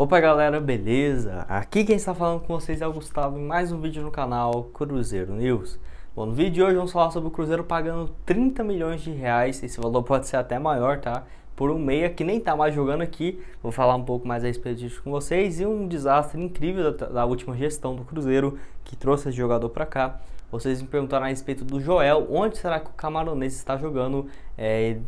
Opa galera, beleza? Aqui quem está falando com vocês é o Gustavo em mais um vídeo no canal Cruzeiro News. Bom, no vídeo de hoje vamos falar sobre o Cruzeiro pagando 30 milhões de reais, esse valor pode ser até maior, tá? Por um meia que nem tá mais jogando aqui, vou falar um pouco mais a respeito disso com vocês e um desastre incrível da última gestão do Cruzeiro que trouxe esse jogador para cá. Vocês me perguntaram a respeito do Joel, onde será que o Camaronês está jogando?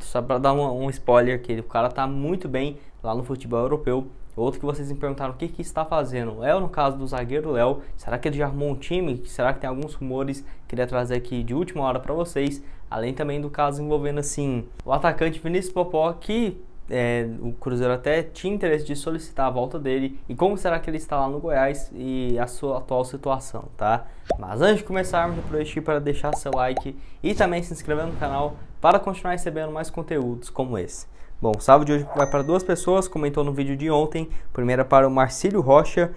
Só para dar um spoiler, que o cara tá muito bem lá no futebol europeu. Outro que vocês me perguntaram o que está fazendo. No caso do zagueiro Léo, será que ele já arrumou um time? Será que tem alguns rumores? Queria trazer aqui de última hora para vocês. Além também do caso envolvendo assim o atacante Vinícius Popó, que o Cruzeiro até tinha interesse de solicitar a volta dele. E como será que ele está lá no Goiás e a sua atual situação, tá? Mas antes de começarmos, eu aproveitei para deixar seu like e também se inscrever no canal para continuar recebendo mais conteúdos como esse. Bom, o salve de hoje vai para duas pessoas, comentou no vídeo de ontem. Primeiro para o Marcílio Rocha,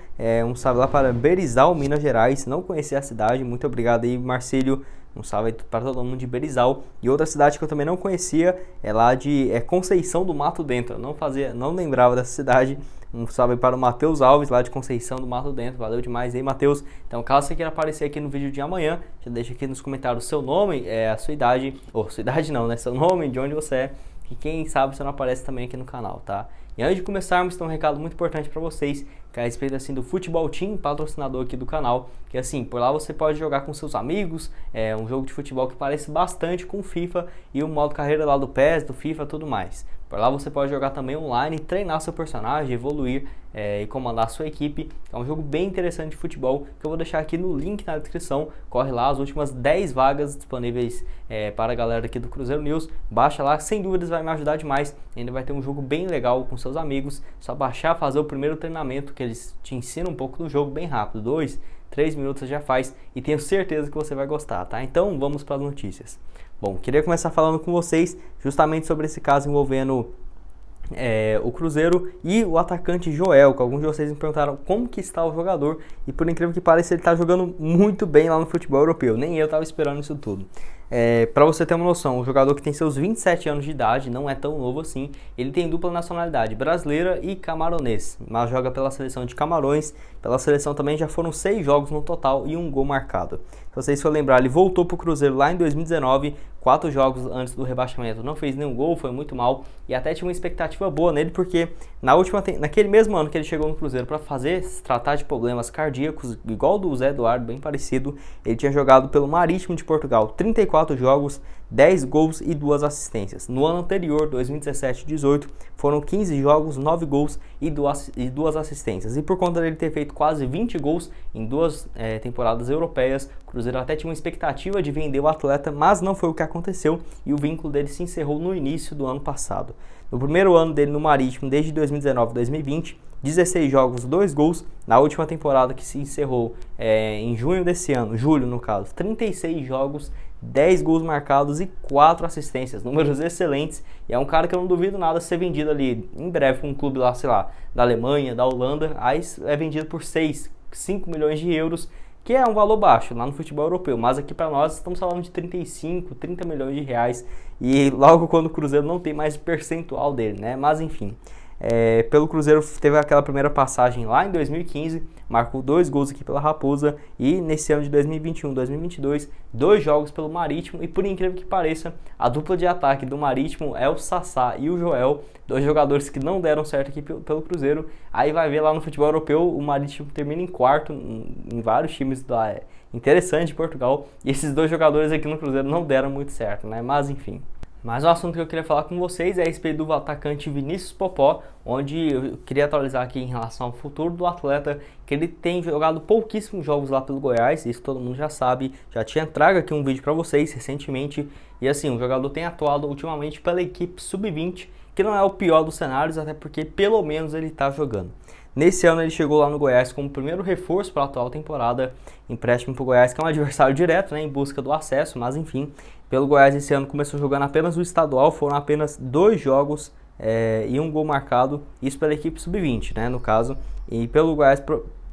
um salve lá para Berizal, Minas Gerais. Não conhecia a cidade, muito obrigado aí, Marcílio. Um salve para todo mundo de Berizal. E outra cidade que eu também não conhecia é lá de Conceição do Mato Dentro. Eu não lembrava dessa cidade. Um salve para o Matheus Alves, lá de Conceição do Mato Dentro. Valeu demais aí, Matheus. Então, caso você queira aparecer aqui no vídeo de amanhã, já deixa aqui nos comentários o seu nome, a sua idade. Ou sua idade não, né? Seu nome, de onde você é. E quem sabe você não aparece também aqui no canal, tá? E antes de começarmos, tem um recado muito importante para vocês, que é a respeito assim do Futebol Team, patrocinador aqui do canal, que assim, por lá você pode jogar com seus amigos, um jogo de futebol que parece bastante com o FIFA e o modo carreira lá do PES, do FIFA e tudo mais. Por lá você pode jogar também online, treinar seu personagem, evoluir e comandar a sua equipe. É um jogo bem interessante de futebol que eu vou deixar aqui no link na descrição. Corre lá, as últimas 10 vagas disponíveis para a galera aqui do Cruzeiro News. Baixa lá, sem dúvidas vai me ajudar demais. Ainda vai ter um jogo bem legal com seus amigos. Só baixar, fazer o primeiro treinamento que eles te ensinam um pouco do jogo bem rápido. 2, 3 minutos você já faz e tenho certeza que você vai gostar, tá? Então vamos para as notícias. Bom, queria começar falando com vocês justamente sobre esse caso envolvendo o Cruzeiro e o atacante Joel, que alguns de vocês me perguntaram como que está o jogador e por incrível que pareça ele está jogando muito bem lá no futebol europeu, nem eu estava esperando isso tudo. Para você ter uma noção, o jogador que tem seus 27 anos de idade, não é tão novo assim, ele tem dupla nacionalidade brasileira e camaronês, mas joga pela seleção de Camarões, pela seleção também já foram 6 jogos no total e um gol marcado. Se vocês for lembrar, ele voltou para o Cruzeiro lá em 2019, 4 jogos antes do rebaixamento, não fez nenhum gol, foi muito mal e até tinha uma expectativa boa nele porque naquele mesmo ano que ele chegou no Cruzeiro para tratar de problemas cardíacos, igual do Zé Eduardo, bem parecido, ele tinha jogado pelo Marítimo de Portugal, 34 jogos, 10 gols e 2 assistências. No ano anterior, 2017-18, foram 15 jogos, 9 gols e 2 assistências. E por conta dele ter feito quase 20 gols em 2 temporadas europeias, o Cruzeiro até tinha uma expectativa de vender o atleta, mas não foi o que aconteceu e o vínculo dele se encerrou no início do ano passado. No primeiro ano dele no Marítimo, desde 2019-2020, 16 jogos, 2 gols. Na última temporada que se encerrou em junho desse ano, julho no caso, 36 jogos, 10 gols marcados e 4 assistências, números excelentes. E é um cara que eu não duvido nada ser vendido ali em breve para um clube lá, sei lá, da Alemanha, da Holanda. Aí é vendido por 5 milhões de euros, que é um valor baixo lá no futebol europeu, mas aqui para nós estamos falando de 35, 30 milhões de reais e logo quando o Cruzeiro não tem mais percentual dele, né? Mas enfim, pelo Cruzeiro teve aquela primeira passagem lá em 2015, marcou 2 gols aqui pela Raposa e nesse ano de 2021-2022, 2 jogos pelo Marítimo e por incrível que pareça, a dupla de ataque do Marítimo é o Sassá e o Joel, 2 jogadores que não deram certo aqui pelo Cruzeiro. Aí vai ver lá no futebol europeu, o Marítimo termina em quarto em vários times interessante de Portugal e esses 2 jogadores aqui no Cruzeiro não deram muito certo, né? Mas enfim. Mas o assunto que eu queria falar com vocês é a respeito do atacante Vinícius Popó, onde eu queria atualizar aqui em relação ao futuro do atleta, que ele tem jogado pouquíssimos jogos lá pelo Goiás, isso todo mundo já sabe, já tinha trago aqui um vídeo para vocês recentemente, e assim, o jogador tem atuado ultimamente pela equipe Sub-20, que não é o pior dos cenários, até porque pelo menos ele está jogando. Nesse ano ele chegou lá no Goiás como primeiro reforço para a atual temporada, empréstimo para o Goiás, que é um adversário direto, né, em busca do acesso, mas enfim, pelo Goiás esse ano começou jogando apenas o estadual, foram apenas 2 jogos e um gol marcado, isso pela equipe Sub-20, né, no caso, e pelo Goiás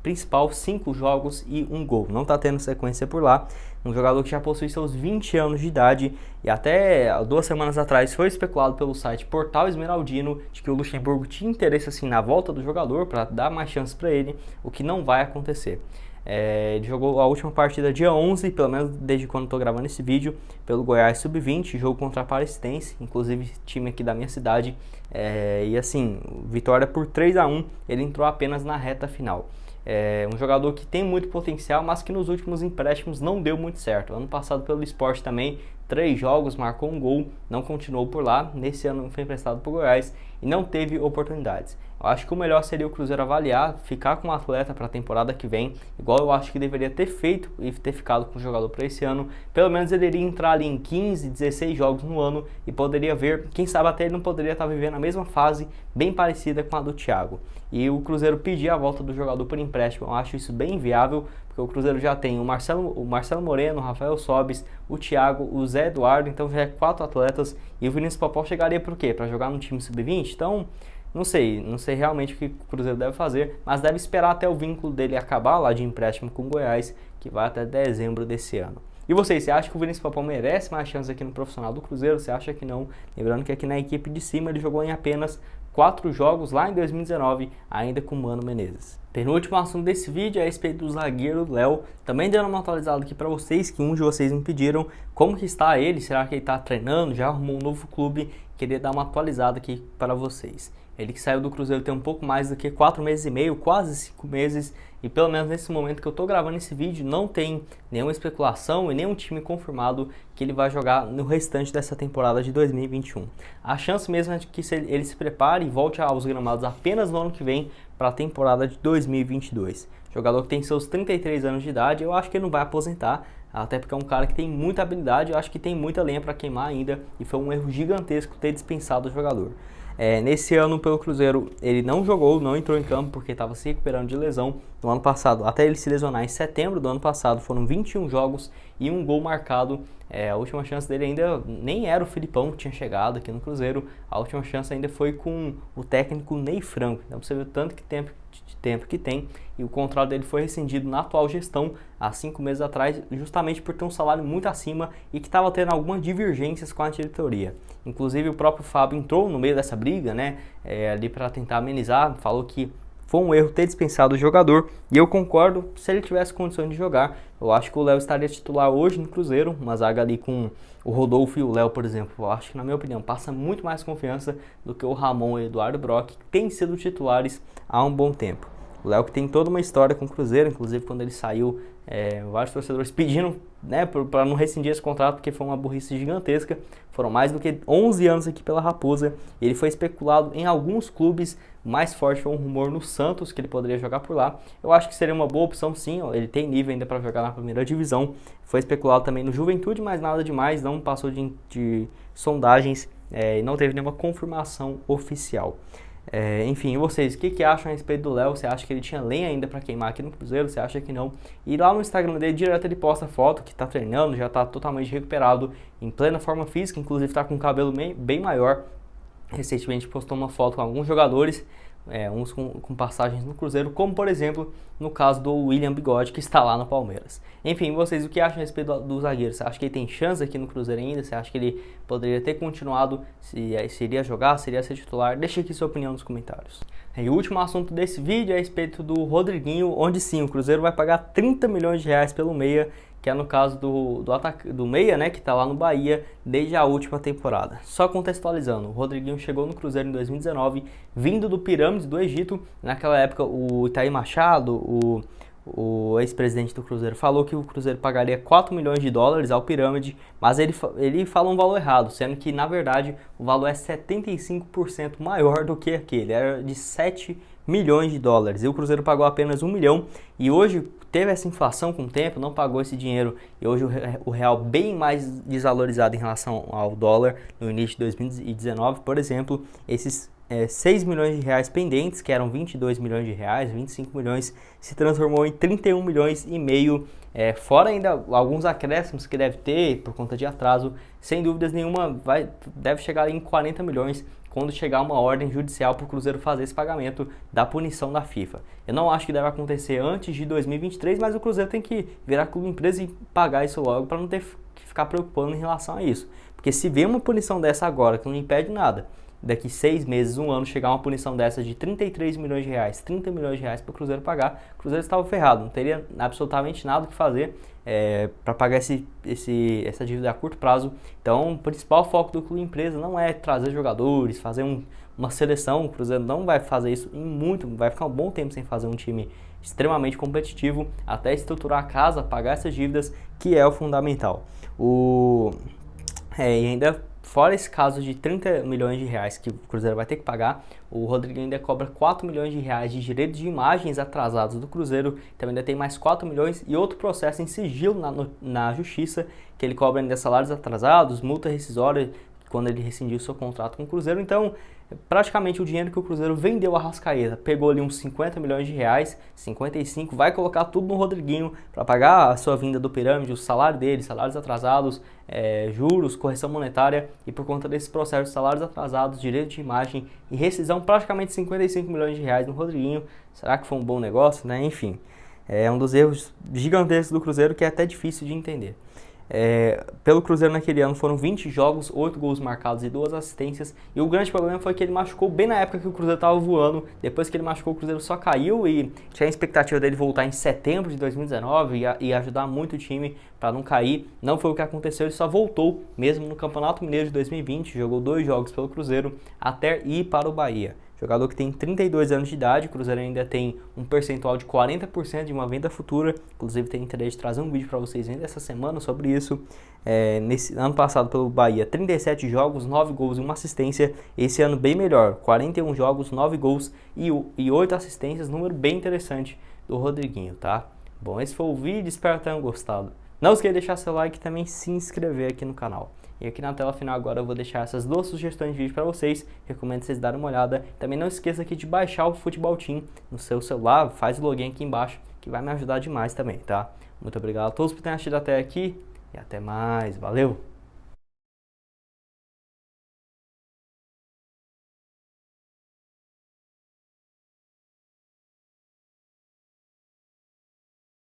principal, 5 jogos e 1 gol. Não está tendo sequência por lá. Um jogador que já possui seus 20 anos de idade e até 2 semanas atrás foi especulado pelo site Portal Esmeraldino de que o Luxemburgo tinha interesse assim na volta do jogador para dar mais chances para ele, o que não vai acontecer. Ele jogou a última partida dia 11, pelo menos desde quando estou gravando esse vídeo, pelo Goiás Sub-20, jogo contra a Aparecidense, inclusive time aqui da minha cidade, e assim, vitória por 3-1, ele entrou apenas na reta final. Um jogador que tem muito potencial, mas que nos últimos empréstimos não deu muito certo. Ano passado pelo Sport também, 3 jogos, marcou um gol, não continuou por lá. Nesse ano foi emprestado para o Goiás e não teve oportunidades. Eu acho que o melhor seria o Cruzeiro avaliar, ficar com o atleta para a temporada que vem, igual eu acho que deveria ter feito e ter ficado com o jogador para esse ano. Pelo menos ele iria entrar ali em 15, 16 jogos no ano e poderia ver, quem sabe até ele não poderia estar vivendo a mesma fase, bem parecida com a do Thiago. E o Cruzeiro pedir a volta do jogador por empréstimo, eu acho isso bem viável, porque o Cruzeiro já tem o Marcelo Moreno, o Rafael Sobis, o Thiago, o Zé Eduardo, então já é 4 atletas, e o Vinícius Popó chegaria por quê? Para jogar no time sub-20? Então, não sei realmente o que o Cruzeiro deve fazer, mas deve esperar até o vínculo dele acabar lá de empréstimo com o Goiás, que vai até dezembro desse ano. E você acha que o Vinícius Popó merece mais chance aqui no profissional do Cruzeiro? Você acha que não? Lembrando que aqui na equipe de cima ele jogou em apenas 4 jogos lá em 2019, ainda com o Mano Menezes. Penúltimo assunto desse vídeo é a respeito do zagueiro Léo. Também dando uma atualizada aqui para vocês, que um de vocês me pediram como que está ele, será que ele está treinando, já arrumou um novo clube? Queria dar uma atualizada aqui para vocês. Ele que saiu do Cruzeiro tem um pouco mais do que 4 meses e meio, quase 5 meses, e pelo menos nesse momento que eu estou gravando esse vídeo, não tem nenhuma especulação e nenhum time confirmado que ele vai jogar no restante dessa temporada de 2021. A chance mesmo é de que ele se prepare e volte aos gramados apenas no ano que vem para a temporada de 2022. Jogador que tem seus 33 anos de idade, eu acho que ele não vai aposentar, até porque é um cara que tem muita habilidade, eu acho que tem muita lenha para queimar ainda, e foi um erro gigantesco ter dispensado o jogador. Nesse ano pelo Cruzeiro ele não jogou, não entrou em campo porque estava se recuperando de lesão no ano passado, até ele se lesionar em setembro do ano passado. Foram 21 jogos e 1 gol marcado. A última chance dele ainda nem era o Filipão que tinha chegado aqui no Cruzeiro, a última chance ainda foi com o técnico Ney Franco. Então você vê o tanto de tempo que tem, e o contrato dele foi rescindido na atual gestão há 5 meses atrás, justamente por ter um salário muito acima e que estava tendo algumas divergências com a diretoria. Inclusive o próprio Fábio entrou no meio dessa briga, né, ali para tentar amenizar, falou que foi um erro ter dispensado o jogador, e eu concordo. Se ele tivesse condições de jogar, eu acho que o Léo estaria titular hoje no Cruzeiro, uma zaga ali com o Rodolfo e o Léo, por exemplo. Eu acho que, na minha opinião, passa muito mais confiança do que o Ramon e o Eduardo Brock, que têm sido titulares há um bom tempo. O Léo que tem toda uma história com o Cruzeiro, inclusive quando ele saiu, vários torcedores pedindo, né, para não rescindir esse contrato, porque foi uma burrice gigantesca. Foram mais do que 11 anos aqui pela Raposa. Ele foi especulado em alguns clubes, o mais forte foi um rumor no Santos, que ele poderia jogar por lá. Eu acho que seria uma boa opção sim, ele tem nível ainda para jogar na primeira divisão. Foi especulado também no Juventude, mas nada demais, não passou de sondagens e não teve nenhuma confirmação oficial. Enfim, e vocês, o que acham a respeito do Léo? Você acha que ele tinha lenha ainda para queimar aqui no Cruzeiro? Você acha que não? E lá no Instagram dele, direto ele posta foto que tá treinando, já tá totalmente recuperado, em plena forma física, inclusive tá com o cabelo bem maior. Recentemente postou uma foto com alguns jogadores, uns com passagens no Cruzeiro, como por exemplo no caso do William Bigode, que está lá no Palmeiras. Enfim, vocês, o que acham a respeito do zagueiro? Você acha que ele tem chance aqui no Cruzeiro ainda? Você acha que ele poderia ter continuado, se iria jogar, se iria ser titular? Deixa aqui sua opinião nos comentários. E o último assunto desse vídeo é a respeito do Rodriguinho, onde sim, o Cruzeiro vai pagar 30 milhões de reais pelo meia, que é no caso do meia, né, que está lá no Bahia desde a última temporada. Só contextualizando, o Rodriguinho chegou no Cruzeiro em 2019, vindo do Pirâmides do Egito. Naquela época o Itaí Machado, o ex-presidente do Cruzeiro, falou que o Cruzeiro pagaria 4 milhões de dólares ao Pirâmide, mas ele falou um valor errado, sendo que na verdade o valor é 75% maior do que aquele, era de 7 milhões de dólares, e o Cruzeiro pagou apenas 1 milhão, e hoje teve essa inflação com o tempo, não pagou esse dinheiro, e hoje o real bem mais desvalorizado em relação ao dólar no início de 2019, por exemplo, esses 6 milhões de reais pendentes, que eram 22 milhões de reais, 25 milhões, se transformou em 31 milhões e meio, fora ainda alguns acréscimos que deve ter por conta de atraso. Sem dúvidas nenhuma deve chegar em 40 milhões, quando chegar uma ordem judicial para o Cruzeiro fazer esse pagamento da punição da FIFA. Eu não acho que deve acontecer antes de 2023, mas o Cruzeiro tem que virar clube empresa e pagar isso logo para não ter que ficar preocupando em relação a isso. Porque se vê uma punição dessa agora, que não impede nada, daqui 6 meses, 1 ano, chegar uma punição dessa de 33 milhões de reais, 30 milhões de reais para o Cruzeiro pagar, o Cruzeiro estava ferrado, não teria absolutamente nada o que fazer para pagar essa dívida a curto prazo. Então, o principal foco do clube empresa não é trazer jogadores, fazer uma seleção. O Cruzeiro não vai fazer isso vai ficar um bom tempo sem fazer um time extremamente competitivo, até estruturar a casa, pagar essas dívidas, que é o fundamental. E ainda, fora esse caso de 30 milhões de reais que o Cruzeiro vai ter que pagar, o Rodriguinho ainda cobra 4 milhões de reais de direitos de imagens atrasados do Cruzeiro, também ainda tem mais 4 milhões e outro processo em sigilo na justiça, que ele cobra ainda salários atrasados, multa rescisória, quando ele rescindiu seu contrato com o Cruzeiro. Então, praticamente o dinheiro que o Cruzeiro vendeu a Arrascaeta, pegou ali uns 50 milhões de reais, 55, vai colocar tudo no Rodriguinho para pagar a sua vinda do Pirâmide, o salário dele, salários atrasados, juros, correção monetária, e por conta desse processo de salários atrasados, direito de imagem e rescisão, praticamente 55 milhões de reais no Rodriguinho. Será que foi um bom negócio, né? Enfim, é um dos erros gigantescos do Cruzeiro que é até difícil de entender. Pelo Cruzeiro naquele ano foram 20 jogos, 8 gols marcados e 2 assistências, e o grande problema foi que ele machucou bem na época que o Cruzeiro estava voando. Depois que ele machucou, o Cruzeiro só caiu, e tinha a expectativa dele voltar em setembro de 2019 e ajudar muito o time para não cair. Não foi o que aconteceu, ele só voltou mesmo no Campeonato Mineiro de 2020, jogou 2 jogos pelo Cruzeiro até ir para o Bahia. Jogador que tem 32 anos de idade, o Cruzeiro ainda tem um percentual de 40% de uma venda futura. Inclusive, tem interesse de trazer um vídeo para vocês ainda essa semana sobre isso. Nesse ano passado, pelo Bahia, 37 jogos, 9 gols e 1 assistência. Esse ano, bem melhor, 41 jogos, 9 gols e 8 assistências. Número bem interessante do Rodriguinho, tá? Bom, esse foi o vídeo, espero que tenham gostado. Não esqueça de deixar seu like e também se inscrever aqui no canal. E aqui na tela final agora eu vou deixar essas 2 sugestões de vídeo para vocês. Recomendo vocês darem uma olhada. Também não esqueça aqui de baixar o Futebol Team no seu celular. Faz o login aqui embaixo, que vai me ajudar demais também, tá? Muito obrigado a todos por terem assistido até aqui. E até mais. Valeu!